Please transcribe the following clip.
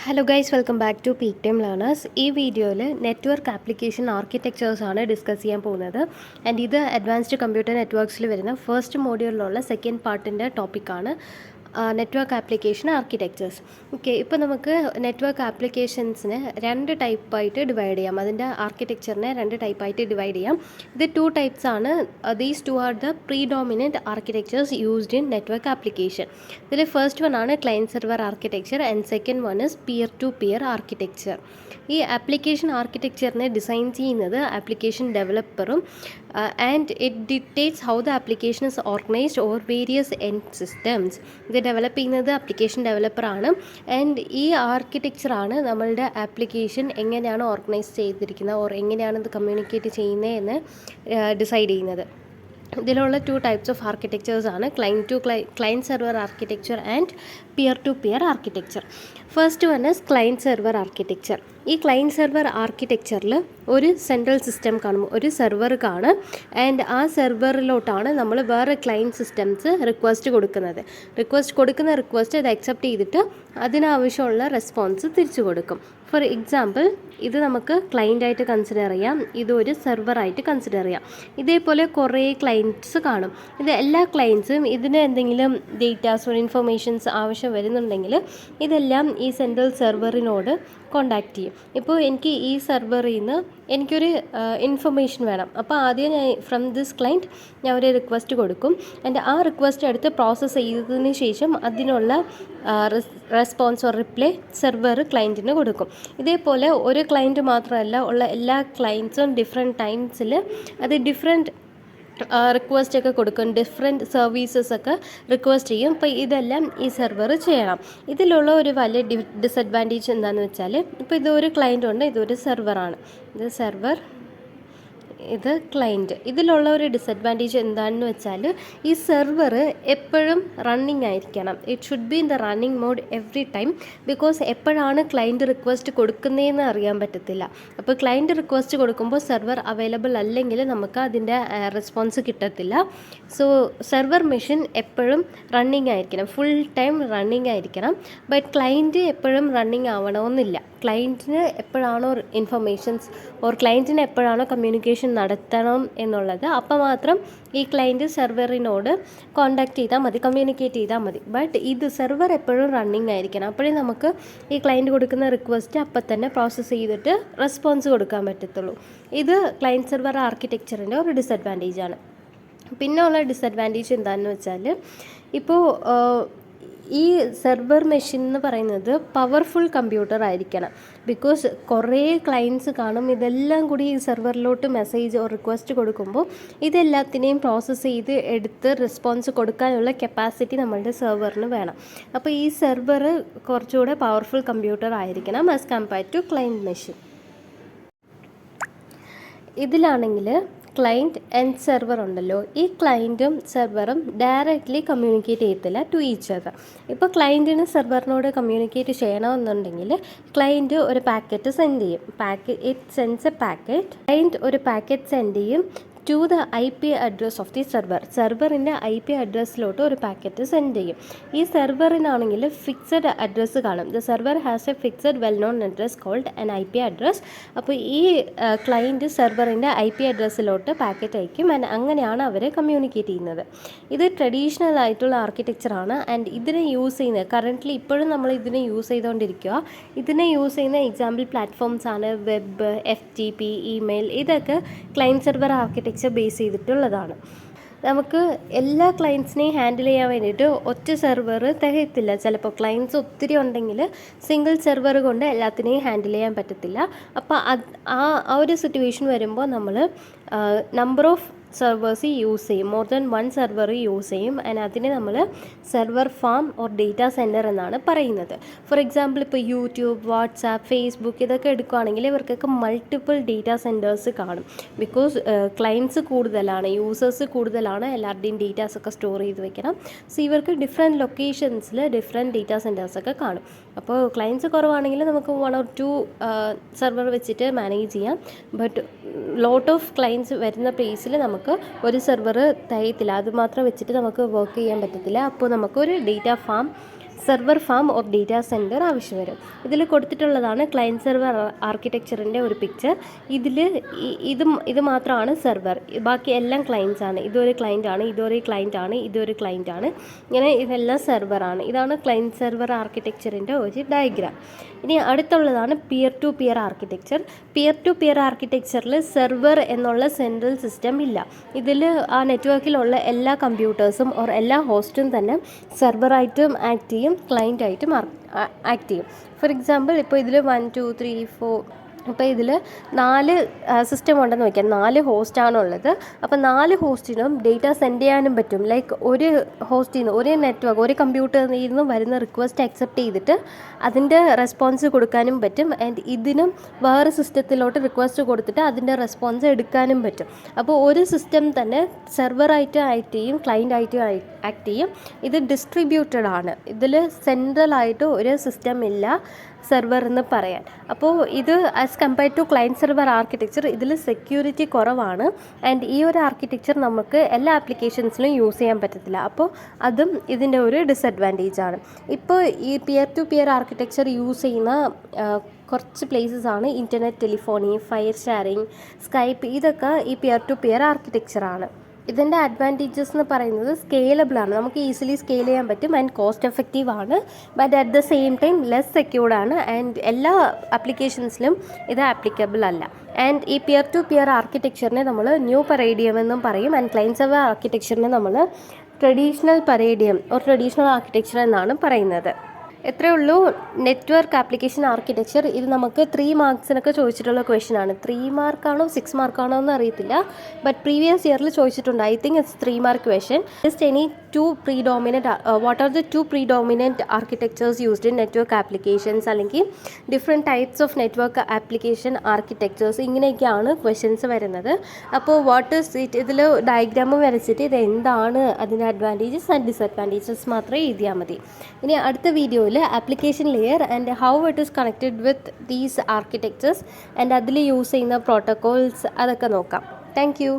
Hello guys, welcome back to peak time learners. ഈ വീഡിയോയിൽ network application architectures ആണ് discuss ചെയ്യാൻ പോകുന്നത്. ആൻഡ് ഇത് അഡ്വാൻസ്ഡ് കമ്പ്യൂട്ടർ നെറ്റ്വർക്ക്സിൽ വരുന്ന ഫസ്റ്റ് മോഡ്യൂളിലുള്ള സെക്കൻഡ് പാർട്ടിൻ്റെ ടോപ്പിക്കാണ് നെറ്റ്വർക്ക് ആപ്ലിക്കേഷൻ ആർക്കിടെക്ചേഴ്സ്. ഓക്കെ, ഇപ്പോൾ നമുക്ക് നെറ്റ്വർക്ക് ആപ്ലിക്കേഷൻസിനെ രണ്ട് ടൈപ്പായിട്ട് ഡിവൈഡ് ചെയ്യാം. അതിൻ്റെ ആർക്കിടെക്ചറിനെ രണ്ട് ടൈപ്പായിട്ട് ഡിവൈഡ് ചെയ്യാം. ഇത് ടു ടൈപ്സ് ആണ്. These two are the predominant architectures used in network application. ഇതിൽ ഫസ്റ്റ് വൺ ആണ് client server architecture and second one is peer to peer architecture. ഈ ആപ്ലിക്കേഷൻ ആർക്കിടെക്ചറിനെ ഡിസൈൻ ചെയ്യുന്നത് ആപ്ലിക്കേഷൻ ഡെവലപ്പറും and it dictates how the application is organised or various end systems. ഇത് develop ചെയ്യുന്നത് application ഡെവലപ്പറാണ്. And ഈ ആർക്കിടെക്ചറാണ് നമ്മളുടെ ആപ്ലിക്കേഷൻ എങ്ങനെയാണ് ഓർഗനൈസ് ചെയ്തിരിക്കുന്നത് ഓർ എങ്ങനെയാണ് ഇത് കമ്മ്യൂണിക്കേറ്റ് ചെയ്യുന്നത് എന്ന് ഡിസൈഡ് ചെയ്യുന്നത്. ഇതിലുള്ള ടു ടൈപ്സ് ഓഫ് ആർക്കിടെക്ചേഴ്സ് ആണ് client server architecture and peer to peer architecture. First one is client server architecture. ഈ ക്ലയൻറ്റ് സെർവർ ആർക്കിടെക്ചറിൽ ഒരു സെൻട്രൽ സിസ്റ്റം കാണും, ഒരു സെർവർ കാണും. ആൻഡ് ആ സെർവറിലോട്ടാണ് നമ്മൾ വേറെ ക്ലയൻറ്റ് സിസ്റ്റംസ് റിക്വസ്റ്റ് കൊടുക്കുന്നത്. റിക്വസ്റ്റ് അത് അക്സെപ്റ്റ് ചെയ്തിട്ട് അതിനാവശ്യമുള്ള റെസ്പോൺസ് തിരിച്ചു കൊടുക്കും. ഫോർ എക്സാമ്പിൾ, ഇത് നമുക്ക് ക്ലയൻ്റായിട്ട് കൺസിഡർ ചെയ്യാം, ഇതൊരു സെർവറായിട്ട് കൺസിഡർ ചെയ്യാം. ഇതേപോലെ കുറേ ക്ലയൻറ്റ്സ് കാണും. ഇത് എല്ലാ ക്ലയൻറ്റ്സും ഇതിന് എന്തെങ്കിലും ഡേറ്റാസ് ഒരു ഇൻഫർമേഷൻസ് ആവശ്യം വരുന്നുണ്ടെങ്കിൽ ഇതെല്ലാം ഈ സെൻട്രൽ സെർവറിനോട് കോണ്ടാക്ട് ചെയ്യും. ഇപ്പോൾ എനിക്ക് ഈ സെർവറിൽ നിന്ന് എനിക്കൊരു ഇൻഫർമേഷൻ വേണം. അപ്പോൾ ആദ്യം ഞാൻ ഫ്രം ദിസ് ക്ലയൻറ്റ് ഞാൻ ഒരു റിക്വസ്റ്റ് കൊടുക്കും. ആൻഡ് ആ റിക്വസ്റ്റ് എടുത്ത് പ്രോസസ്സ് ചെയ്തതിന് ശേഷം അതിനുള്ള റെസ്പോൺസ് ഓർ റിപ്ലൈ സെർവർ ക്ലയൻറ്റിന് കൊടുക്കും. ഇതേപോലെ ഒരു ക്ലയൻറ്റ് മാത്രമല്ല, ഉള്ള എല്ലാ ക്ലയൻറ്റ്സും ഡിഫറെൻറ്റ് ടൈംസിൽ അത് ഡിഫറെൻറ്റ് റിക്വസ്റ്റ് ഒക്കെ കൊടുക്കും, ഡിഫറെൻറ്റ് സർവീസസൊക്കെ റിക്വസ്റ്റ് ചെയ്യും. അപ്പോൾ ഇതെല്ലാം ഈ സെർവർ ചെയ്യണം. ഇതിലുള്ള ഒരു വലിയ ഡിസഡ്വാൻറ്റേജ് എന്താണെന്ന് വെച്ചാൽ, ഇപ്പോൾ ഇതൊരു ക്ലയൻ്റ് ഉണ്ട്, ഇതൊരു സെർവറാണ്, ഇത് സെർവർ, ഇത് ക്ലയൻറ്റ്. ഇതിലുള്ള ഒരു ഡിസഡ്വാൻറ്റേജ് എന്താണെന്ന് വെച്ചാൽ, ഈ സെർവർ എപ്പോഴും റണ്ണിങ് ആയിരിക്കണം. It should be in the running mode every time. Because എപ്പോഴാണ് ക്ലയൻറ്റ് റിക്വസ്റ്റ് കൊടുക്കുന്നതെന്ന് അറിയാൻ പറ്റത്തില്ല. അപ്പോൾ ക്ലയൻറ്റ് റിക്വസ്റ്റ് കൊടുക്കുമ്പോൾ സെർവർ അവൈലബിൾ അല്ലെങ്കിൽ നമുക്ക് അതിൻ്റെ റെസ്പോൺസ് കിട്ടത്തില്ല. സോ സെർവർ മെഷീൻ എപ്പോഴും റണ്ണിങ് ആയിരിക്കണം, ഫുൾ ടൈം റണ്ണിങ് ആയിരിക്കണം. ബട്ട് ക്ലയൻറ്റ് എപ്പോഴും റണ്ണിങ് ആവണമെന്നില്ല. ക്ലയൻറ്റിന് എപ്പോഴാണോ ഇൻഫർമേഷൻസ് ഓർ ക്ലയൻറ്റിന് എപ്പോഴാണോ കമ്മ്യൂണിക്കേഷൻ നടത്തണം എന്നുള്ളത് അപ്പോൾ മാത്രം ഈ ക്ലയൻറ്റ് സെർവറിനോട് കോണ്ടാക്ട് ചെയ്താൽ മതി, കമ്മ്യൂണിക്കേറ്റ് ചെയ്താൽ മതി. ബട്ട് ഇത് സെർവർ എപ്പോഴും റണ്ണിങ് ആയിരിക്കണം. അപ്പോഴേ നമുക്ക് ഈ ക്ലയൻറ്റ് കൊടുക്കുന്ന റിക്വസ്റ്റ് അപ്പം തന്നെ പ്രോസസ്സ് ചെയ്തിട്ട് റെസ്പോൺസ് കൊടുക്കാൻ പറ്റത്തുള്ളൂ. ഇത് ക്ലയൻറ്റ് സെർവർ ആർക്കിടെക്ചറിൻ്റെ ഒരു ഡിസഡ്വാൻറ്റേജാണ്. പിന്നെ ഉള്ള ഡിസഡ്വാൻറ്റേജ് എന്താണെന്ന് വെച്ചാൽ, ഇപ്പോൾ ഈ സെർവർ മെഷീൻ എന്ന് പറയുന്നത് പവർഫുൾ കമ്പ്യൂട്ടർ ആയിരിക്കണം. ബിക്കോസ് കുറേ ക്ലയൻറ്റ്സ് കാണും. ഇതെല്ലാം കൂടി ഈ സെർവറിലോട്ട് മെസ്സേജ് ഓർ റിക്വസ്റ്റ് കൊടുക്കുമ്പോൾ ഇതെല്ലാത്തിനെയും പ്രോസസ്സ് ചെയ്ത് എടുത്ത് റെസ്പോൺസ് കൊടുക്കാനുള്ള കപ്പാസിറ്റി നമ്മളുടെ സെർവറിന് വേണം. അപ്പോൾ ഈ സെർവർ കുറച്ചുകൂടെ പവർഫുൾ കമ്പ്യൂട്ടർ ആയിരിക്കണം as compared to client machine. ഇതിലാണെങ്കിൽ ക്ലയൻറ്റ് ആൻഡ് സെർവർ ഉണ്ടല്ലോ, ഈ ക്ലയൻറ്റും സെർവറും ഡയറക്റ്റ്ലി കമ്മ്യൂണിക്കേറ്റ് ചെയ്യത്തില്ല ടു ഈച്ച് അതർ. ഇപ്പോൾ ക്ലയൻറ്റിന് സെർവറിനോട് കമ്മ്യൂണിക്കേറ്റ് ചെയ്യണമെന്നുണ്ടെങ്കിൽ ക്ലയൻറ്റ് ഒരു പാക്കറ്റ് സെൻഡ് ചെയ്യും. It sends a packet. Client ഒരു പാക്കറ്റ് സെൻഡ് ചെയ്യും to the IP address of the server. സെർവറിൻ്റെ IP അഡ്രസ്സിലോട്ട് ഒരു പാക്കറ്റ് സെൻഡ് ചെയ്യും. ഈ സെർവറിനാണെങ്കിൽ ഫിക്സഡ് അഡ്രസ്സ് കാണും. The server has a fixed well known address called an IP address. അപ്പോൾ ഈ ക്ലയൻറ്റ് സെർവറിൻ്റെ IP അഡ്രസ്സിലോട്ട് പാക്കറ്റ് അയക്കും. ആൻഡ് അങ്ങനെയാണ് അവർ കമ്മ്യൂണിക്കേറ്റ് ചെയ്യുന്നത്. ഇത് ട്രഡീഷണൽ ആയിട്ടുള്ള ആർക്കിടെക്ചറാണ്. ആൻഡ് ഇതിനെ യൂസ് ചെയ്യുന്നത് കറൻ്റ്ലി ഇപ്പോഴും നമ്മൾ ഇതിനെ യൂസ് ചെയ്തുകൊണ്ടിരിക്കുക. ഇതിനെ യൂസ് ചെയ്യുന്ന എക്സാമ്പിൾ പ്ലാറ്റ്ഫോംസ് ആണ് വെബ്, FTP, ഇമെയിൽ. ഇതൊക്കെ ക്ലയൻറ്റ് സെർവർ ആർക്കിടെക്ചർ ബേസ് ചെയ്തിട്ടുള്ളതാണ്. നമുക്ക് എല്ലാ ക്ലയൻറ്റ്സിനെയും ഹാൻഡിൽ ചെയ്യാൻ വേണ്ടിയിട്ട് ഒറ്റ സെർവർ തികയത്തില്ല. ചിലപ്പോൾ ക്ലയൻറ്റ്സ് ഒത്തിരി ഉണ്ടെങ്കിൽ സിംഗിൾ സെർവർ കൊണ്ട് എല്ലാത്തിനെയും ഹാൻഡിൽ ചെയ്യാൻ പറ്റത്തില്ല. അപ്പോൾ ആ ഒരു സിറ്റുവേഷൻ വരുമ്പോൾ നമ്മൾ നമ്പർ ഓഫ് സെർവേഴ്സ് യൂസ് ചെയ്യും, more than one server use ചെയ്യും. ആൻഡ് അതിനെ നമ്മൾ server pharm or data centre എന്നാണ് പറയുന്നത്. ഫോർ എക്സാമ്പിൾ, ഇപ്പോൾ യൂട്യൂബ്, വാട്സാപ്പ്, ഫേസ്ബുക്ക് ഇതൊക്കെ എടുക്കുകയാണെങ്കിൽ ഇവർക്കൊക്കെ മൾട്ടിപ്പിൾ ഡേറ്റാ സെൻറ്റേഴ്സ് കാണും. ബിക്കോസ് ക്ലയൻറ്റ്സ് കൂടുതലാണ്, യൂസേഴ്സ് കൂടുതലാണ്, എല്ലാവരുടെയും ഡേറ്റാസൊക്കെ സ്റ്റോർ ചെയ്ത് വെക്കണം. സോ ഇവർക്ക് ഡിഫറെൻറ്റ് ലൊക്കേഷൻസിൽ ഡിഫറെൻറ്റ് ഡേറ്റാ സെൻറ്റേഴ്സൊക്കെ കാണും. അപ്പോൾ ക്ലയൻറ്റ്സ് കുറവാണെങ്കിൽ നമുക്ക് 1 or 2 സെർവർ വെച്ചിട്ട് മാനേജ് ചെയ്യാം. ബട്ട് ലോട്ട് ഓഫ് ക്ലയൻറ്റ്സ് വരുന്ന പ്ലേസിൽ നമുക്ക് ഒരു സെർവർ തികയത്തില്ല. അതുമാത്രം വെച്ചിട്ട് നമുക്ക് വർക്ക് ചെയ്യാൻ പറ്റത്തില്ല. അപ്പോൾ നമുക്കൊരു data farm server pharm or data centre ആവശ്യം വരും. ഇതിൽ കൊടുത്തിട്ടുള്ളതാണ് ക്ലയൻറ്റ് സെർവർ ആർക്കിടെക്ചറിൻ്റെ ഒരു പിക്ചർ. ഇത് മാത്രമാണ് സെർവർ, ബാക്കി എല്ലാം ക്ലയൻറ്റ്സ് ആണ്. ഇതൊരു ക്ലയൻ്റ് ആണ്, ഇതൊരു ക്ലയൻ്റ് ആണ്, ഇതൊരു ക്ലയൻ്റ് ആണ്. ഇങ്ങനെ ഇതെല്ലാം സെർവറാണ്. ഇതാണ് ക്ലയൻറ്റ് സെർവർ ആർക്കിടെക്ചറിൻ്റെ ഒരു ഡയഗ്രാം. ഇനി അടുത്തുള്ളതാണ് peer to peer architecture. Peer to peer ആർക്കിടെക്ചറിൽ സെർവർ എന്നുള്ള സെൻട്രൽ സിസ്റ്റം ഇല്ല. ഇതിൽ ആ നെറ്റ്വർക്കിലുള്ള എല്ലാ കമ്പ്യൂട്ടേഴ്സും ഓർ എല്ലാ ഹോസ്റ്റും തന്നെ സെർവറായിട്ടും ആക്ട് ചെയ്യും, ക്ലയൻ്റായിട്ടും ആക്ട് ചെയ്യും. ഫോർ എക്സാമ്പിൾ, ഇപ്പോൾ ഇതിൽ 1 2 3 4 അപ്പോൾ ഇതിൽ 4 സിസ്റ്റം ഉണ്ടെന്ന് വയ്ക്കാം. 4 ഹോസ്റ്റാണുള്ളത്. അപ്പോൾ 4 ഹോസ്റ്റിനും ഡേറ്റ സെൻഡ് ചെയ്യാനും പറ്റും. ലൈക്ക് ഒരു ഹോസ്റ്റിൽ നിന്ന്, ഒരു നെറ്റ്വർക്ക്, ഒരു കമ്പ്യൂട്ടറിൽ നിന്ന് വരുന്ന റിക്വസ്റ്റ് അക്സെപ്റ്റ് ചെയ്തിട്ട് അതിൻ്റെ റെസ്പോൺസ് കൊടുക്കാനും പറ്റും. ആൻഡ് ഇതിനും വേറെ സിസ്റ്റത്തിലോട്ട് റിക്വസ്റ്റ് കൊടുത്തിട്ട് അതിൻ്റെ റെസ്പോൺസ് എടുക്കാനും പറ്റും. അപ്പോൾ ഒരു സിസ്റ്റം തന്നെ സെർവറായിട്ട് ആക്ട് ചെയ്യും, ക്ലയൻ്റായിട്ട് ആക്ട് ചെയ്യും. ഇത് ഡിസ്ട്രിബ്യൂട്ടഡ് ആണ്. ഇതിൽ സെൻട്രലായിട്ട് ഒരു സിസ്റ്റം ഇല്ല സെർവർ എന്ന് പറയാൻ. അപ്പോൾ ഇത് as compare to client server architecture ഇതിൽ സെക്യൂരിറ്റി കുറവാണ്. ആൻഡ് ഈ ഒരു ആർക്കിടെക്ചർ നമുക്ക് എല്ലാ ആപ്ലിക്കേഷൻസിലും യൂസ് ചെയ്യാൻ പറ്റത്തില്ല. അപ്പോൾ അതും ഇതിൻ്റെ ഒരു ഡിസഡ്വാൻറ്റേജ് ആണ്. ഇപ്പോൾ ഈ peer to peer architecture use ചെയ്യുന്ന കുറച്ച് പ്ലേസസ് ആണ് internet, telephony, file sharing, Skype. ഇതൊക്കെ ഈ പിയർ ടു പിയർ ആർക്കിടെക്ചറാണ്. ഇതിൻ്റെ അഡ്വാൻറ്റേജസ് എന്ന് പറയുന്നത് സ്കെയിലബിളാണ്, നമുക്ക് ഈസിലി സ്കെയിൽ ചെയ്യാൻ പറ്റും. ആൻഡ് കോസ്റ്റ് എഫക്റ്റീവ് ആണ്. But at the same time less secured ആണ്. ആൻഡ് എല്ലാ ആപ്ലിക്കേഷൻസിലും ഇത് ആപ്ലിക്കബിൾ അല്ല. ആൻഡ് ഈ പിയർ ടു പിയർ ആർക്കിടെക്ചറിനെ നമ്മൾ ന്യൂ പരേഡിയം എന്നും പറയും. ആൻഡ് ക്ലയൻറ്റ് സെർവർ ആർക്കിടെക്ചറിനെ നമ്മൾ ട്രഡീഷണൽ പരേഡിയം ഓർ ട്രഡീഷണൽ ആർക്കിടെക്ചർ എന്നാണ് പറയുന്നത്. എത്രയേ ഉള്ളൂ നെറ്റ്വർക്ക് ആപ്ലിക്കേഷൻ ആർക്കിടെക്ചർ. ഇത് നമുക്ക് 3 മാർക്സിനൊക്കെ ചോദിച്ചിട്ടുള്ള ക്വസ്റ്റ്യൻ ആണ്. 3 മാർക്കാണോ 6 മാർക്കാണോ എന്ന് അറിയത്തില്ല. ബട്ട് പ്രീവിയസ് ഇയറിൽ ചോദിച്ചിട്ടുണ്ട്. I think it's 3 mark question. Just any what are the 2 predominant architectures used in network applications, അല്ലെങ്കിൽ different types of network application architectures, ഇങ്ങനെയൊക്കെയാണ് ക്വസ്റ്റ്യൻസ് വരുന്നത്. അപ്പോൾ വാട്ട് ഈസ് ഇറ്റ്, ഇതിൽ ഡയഗ്രാമും വരച്ചിട്ട് ഇത് എന്താണ് അതിൻ്റെ അഡ്വാൻറ്റേജസ് ആൻഡ് ഡിസഡ്വാൻറ്റേജസ് മാത്രമേ എഴുതിയാൽ മതി. ഇനി അടുത്ത വീഡിയോയിൽ application layer and how it is connected with these architectures and അതിൽ യൂസ് ചെയ്യുന്ന പ്രോട്ടോകോൾസ് അതൊക്കെ നോക്കാം. Thank you.